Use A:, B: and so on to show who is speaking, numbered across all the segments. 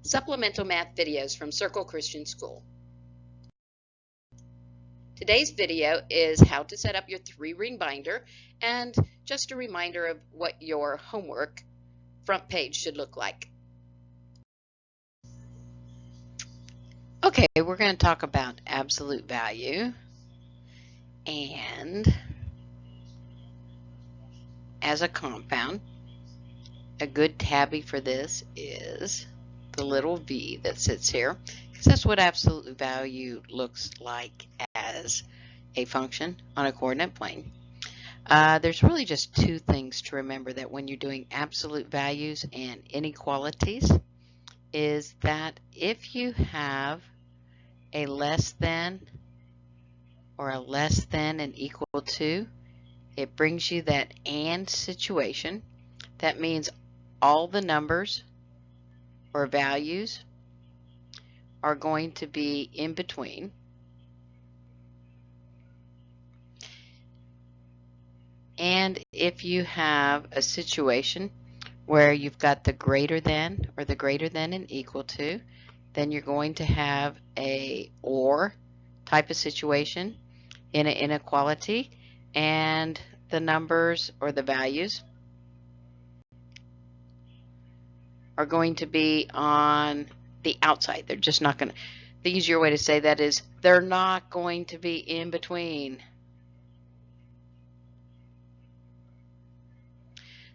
A: Supplemental Math Videos from Circle Christian School. Today's video is how to set up your 3-ring binder and just a reminder of what your homework front page should look like. Okay, we're going to talk about absolute value, and as a compound, a good tabby for this is the little v that sits here, because that's what absolute value looks like as a function on a coordinate plane. There's really just two things to remember that when you're doing absolute values and inequalities, is that if you have a less than or a less than and equal to, it brings you that and situation. That means all the numbers or values are going to be in between. And if you have a situation where you've got the greater than or the greater than and equal to, then you're going to have a or type of situation in an inequality, and the numbers or the values are going to be on the outside. They're just not going to, the easier way to say that is they're not going to be in between.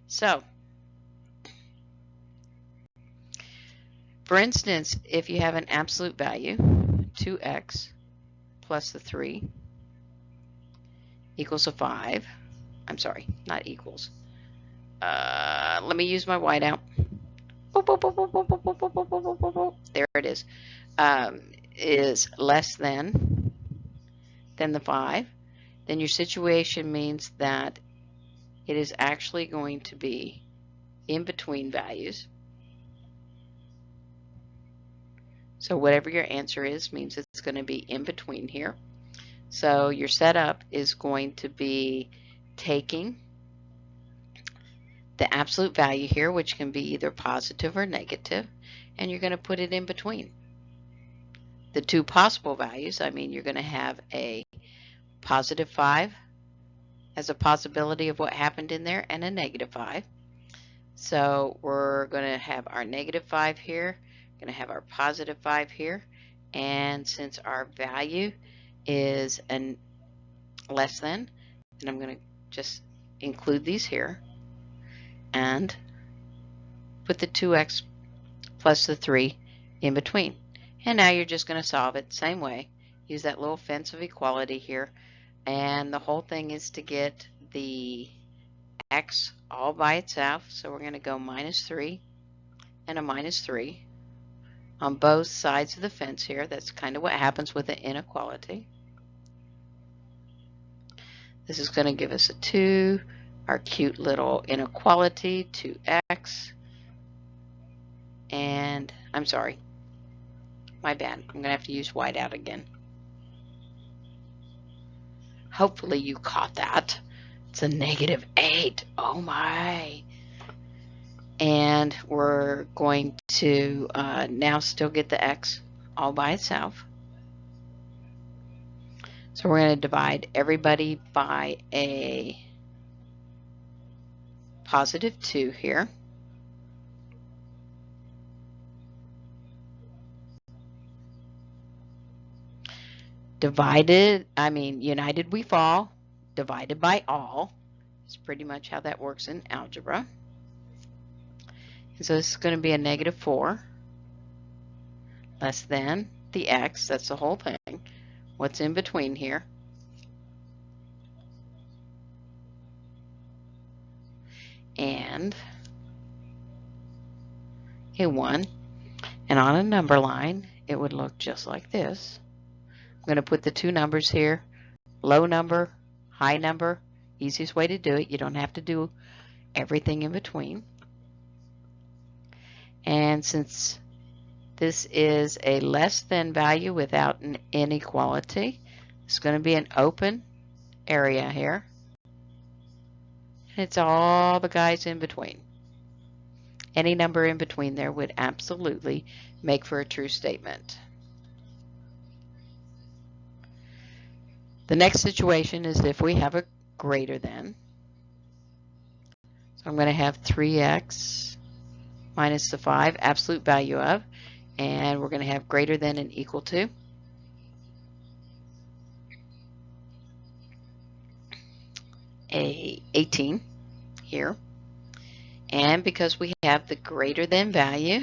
A: So, for instance, if you have an absolute value, 2x plus the 3 equals a 5. I'm sorry, not equals. Let me use my whiteout. There it is less than the 5. Then your situation means that it is actually going to be in between values. So whatever your answer is means it's going to be in between here. So your setup is going to be taking the absolute value here, which can be either positive or negative, and you're going to put it in between. The two possible values, I mean, you're going to have a positive 5 as a possibility of what happened in there and a negative 5. So we're going to have our negative 5 here, going to have our positive 5 here, and since our value is an less than, and I'm going to just include these here and put the 2x plus the 3 in between. And now you're just going to solve it same way. Use that little fence of equality here, and the whole thing is to get the x all by itself. So we're going to go minus 3 and a minus 3 on both sides of the fence here. That's kind of what happens with an inequality. This is going to give us a 2, our cute little inequality, 2x, and I'm sorry, my bad, I'm going to have to use whiteout again. Hopefully you caught that. It's a negative 8. Oh my. And we're going to now still get the x all by itself. So we're going to divide everybody by a positive 2 here. United we fall, divided by all. It's pretty much how that works in algebra. And so this is going to be a negative 4 less than the x, that's the whole thing. What's in between here? And a 1. And on a number line, it would look just like this. I'm going to put the two numbers here, low number, high number. Easiest way to do it. You don't have to do everything in between. And since this is a less than value without an inequality, it's going to be an open area here. And it's all the guys in between. Any number in between there would absolutely make for a true statement. The next situation is if we have a greater than. So I'm going to have 3x minus the 5, absolute value of, and we're going to have greater than and equal to. A 18 here. And because we have the greater than value,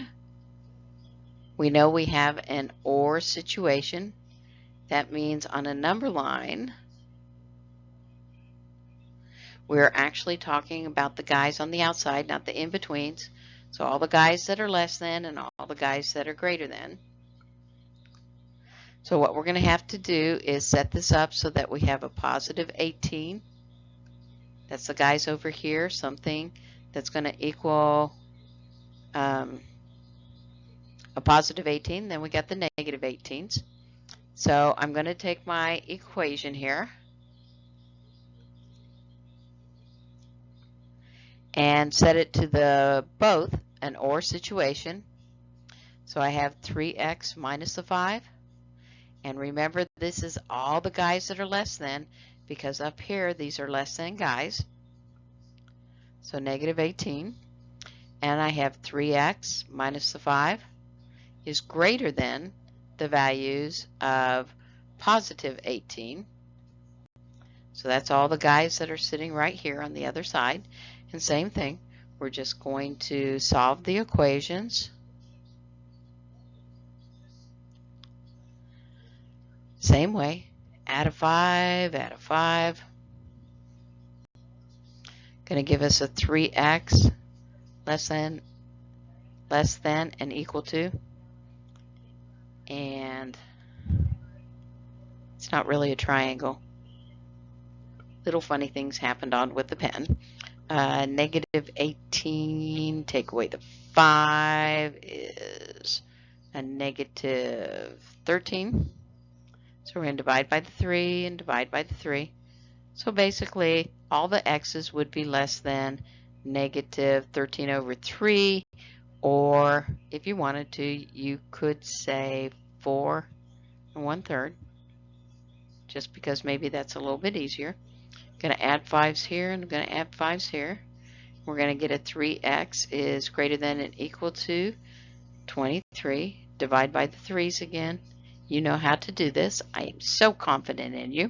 A: we know we have an or situation. That means on a number line, we're actually talking about the guys on the outside, not the in-betweens. So all the guys that are less than and all the guys that are greater than. So what we're going to have to do is set this up so that we have a positive 18. That's the guys over here, something that's going to equal a positive 18. Then we got the negative 18s. So I'm going to take my equation here and set it to the both an or situation. So I have 3x minus the 5. And remember, this is all the guys that are less than, because up here these are less than guys. So negative 18. And I have 3x minus the 5 is greater than the values of positive 18. So that's all the guys that are sitting right here on the other side. And same thing, we're just going to solve the equations. Same way, add a 5, add a 5. Going to give us a 3x less than and equal to. And it's not really a triangle. Little funny things happened on with the pen. Negative 18, take away the 5 is a negative 13. So we're going to divide by the 3 and divide by the 3. So basically, all the x's would be less than negative 13 over 3, or if you wanted to, you could say 4 1/3, just because maybe that's a little bit easier. Going to add 5's here and I'm going to add 5's here. We're going to get a 3x is greater than and equal to 23. Divide by the 3's again. You know how to do this. I am so confident in you.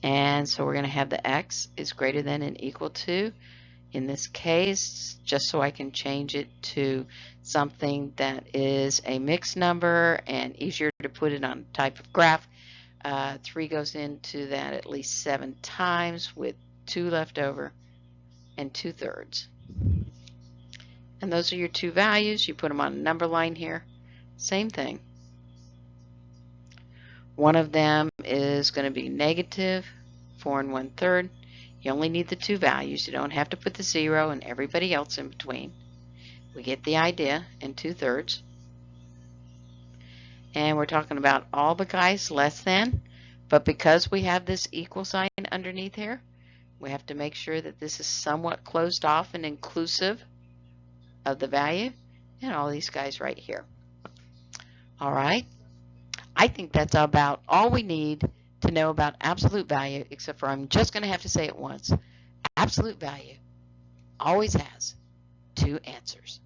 A: And so we're going to have the x is greater than and equal to, in this case, just so I can change it to something that is a mixed number and easier to put it on a type of graph. 3 goes into that at least 7 times with 2 left over and 2/3. And those are your two values. You put them on a number line here. Same thing. One of them is going to be negative 4 1/3. You only need the two values. You don't have to put the 0 and everybody else in between. We get the idea, and 2/3. And we're talking about all the guys less than, but because we have this equal sign underneath here, we have to make sure that this is somewhat closed off and inclusive of the value and all these guys right here. All right. I think that's about all we need to know about absolute value, except for I'm just going to have to say it once. Absolute value always has two answers.